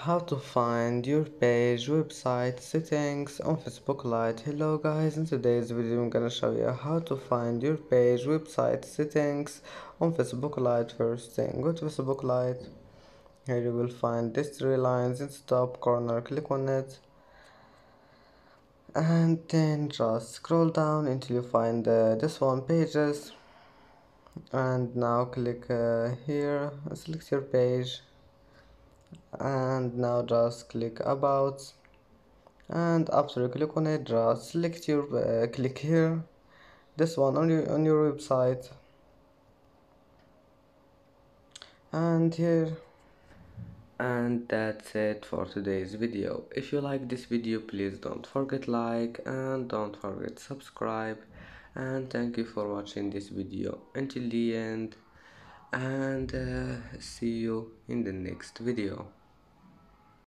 How to find your page website settings on Facebook Lite. Hello guys, in today's video I'm gonna show you how to find your page website settings on Facebook Lite. First thing, go to Facebook Lite. Here you will find these three lines in the top corner. Click on it and then just scroll down until you find this one, pages. And now click here, select your page, and now just click about. And after you click on it, just select your click here, this one on your website, and here. And that's it for today's video. If you like this video, please don't forget like and don't forget subscribe, and thank you for watching this video until the end, and see you in the next video.